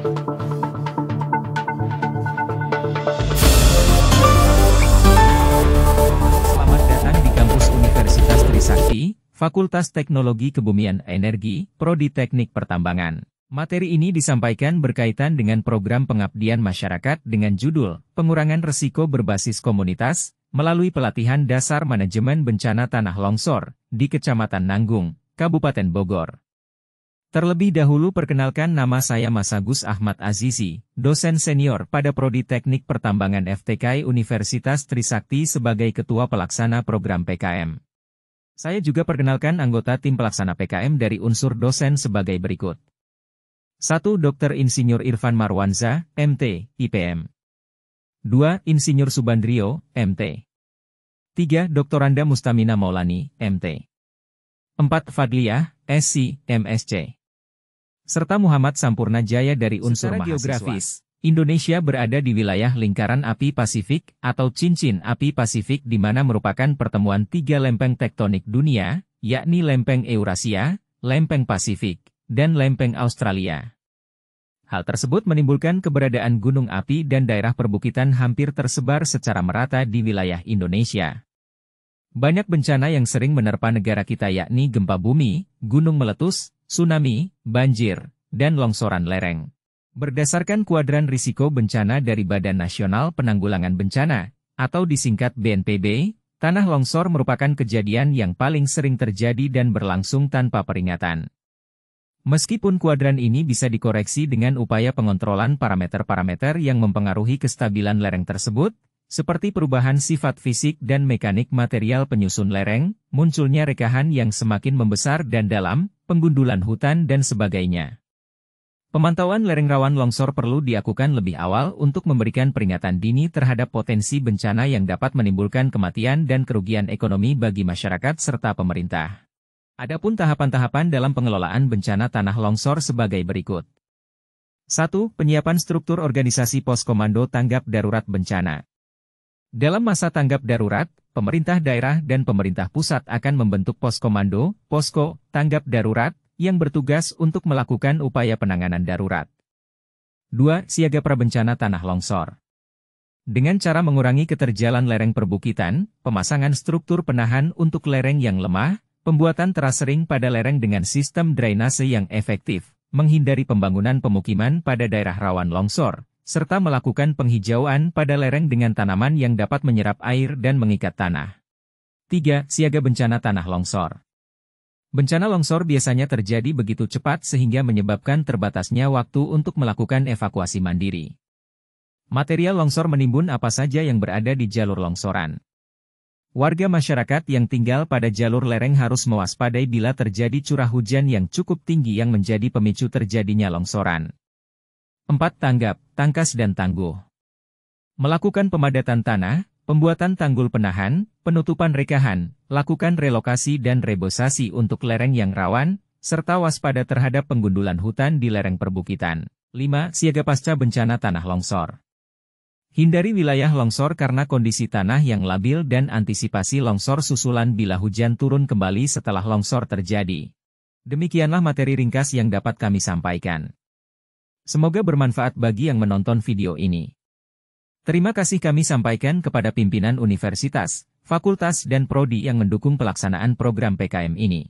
Selamat datang di kampus Universitas Trisakti, Fakultas Teknologi Kebumian Energi, Prodi Teknik Pertambangan. Materi ini disampaikan berkaitan dengan program pengabdian masyarakat dengan judul Pengurangan Resiko Berbasis Komunitas, melalui pelatihan dasar manajemen bencana tanah longsor, di Kecamatan Nanggung, Kabupaten Bogor. Terlebih dahulu perkenalkan, nama saya Mas Agus Ahmad Azizi, dosen senior pada Prodi Teknik Pertambangan FTKI Universitas Trisakti sebagai Ketua Pelaksana Program PKM. Saya juga perkenalkan anggota tim pelaksana PKM dari unsur dosen sebagai berikut. 1. Dr. Insinyur Irfan Marwanza, MT, IPM. 2. Insinyur Subandrio, MT. 3. Doktoranda Mustamina Maulani, MT. 4. Fadliyah, SC, MSc. Serta Muhammad Sampurna Jaya dari unsur Secara mahasiswa. geografis, Indonesia berada di wilayah lingkaran api Pasifik atau cincin api Pasifik di mana merupakan pertemuan tiga lempeng tektonik dunia, yakni lempeng Eurasia, lempeng Pasifik, dan lempeng Australia. Hal tersebut menimbulkan keberadaan gunung api dan daerah perbukitan hampir tersebar secara merata di wilayah Indonesia. Banyak bencana yang sering menerpa negara kita yakni gempa bumi, gunung meletus, tsunami, banjir, dan longsoran lereng. Berdasarkan kuadran risiko bencana dari Badan Nasional Penanggulangan Bencana, atau disingkat BNPB, tanah longsor merupakan kejadian yang paling sering terjadi dan berlangsung tanpa peringatan. Meskipun kuadran ini bisa dikoreksi dengan upaya pengontrolan parameter-parameter yang mempengaruhi kestabilan lereng tersebut, seperti perubahan sifat fisik dan mekanik material penyusun lereng, munculnya rekahan yang semakin membesar dan dalam, penggundulan hutan dan sebagainya. Pemantauan lereng rawan longsor perlu dilakukan lebih awal untuk memberikan peringatan dini terhadap potensi bencana yang dapat menimbulkan kematian dan kerugian ekonomi bagi masyarakat serta pemerintah. Adapun tahapan-tahapan dalam pengelolaan bencana tanah longsor sebagai berikut. 1. Penyiapan struktur organisasi pos komando tanggap darurat bencana. Dalam masa tanggap darurat, pemerintah daerah dan pemerintah pusat akan membentuk pos komando, posko, tanggap darurat, yang bertugas untuk melakukan upaya penanganan darurat. 2. Siaga prabencana tanah longsor. Dengan cara mengurangi keterjalan lereng perbukitan, pemasangan struktur penahan untuk lereng yang lemah, pembuatan terasering pada lereng dengan sistem drainase yang efektif, menghindari pembangunan pemukiman pada daerah rawan longsor, serta melakukan penghijauan pada lereng dengan tanaman yang dapat menyerap air dan mengikat tanah. 3. Siaga bencana tanah longsor. Bencana longsor biasanya terjadi begitu cepat sehingga menyebabkan terbatasnya waktu untuk melakukan evakuasi mandiri. Material longsor menimbun apa saja yang berada di jalur longsoran. Warga masyarakat yang tinggal pada jalur lereng harus mewaspadai bila terjadi curah hujan yang cukup tinggi yang menjadi pemicu terjadinya longsoran. 4. Tanggap, tangkas dan tangguh. Melakukan pemadatan tanah, pembuatan tanggul penahan, penutupan rekahan, lakukan relokasi dan rebosasi untuk lereng yang rawan, serta waspada terhadap penggundulan hutan di lereng perbukitan. 5. Siaga pasca bencana tanah longsor. Hindari wilayah longsor karena kondisi tanah yang labil dan antisipasi longsor susulan bila hujan turun kembali setelah longsor terjadi. Demikianlah materi ringkas yang dapat kami sampaikan. Semoga bermanfaat bagi yang menonton video ini. Terima kasih kami sampaikan kepada pimpinan universitas, fakultas dan prodi yang mendukung pelaksanaan program PKM ini.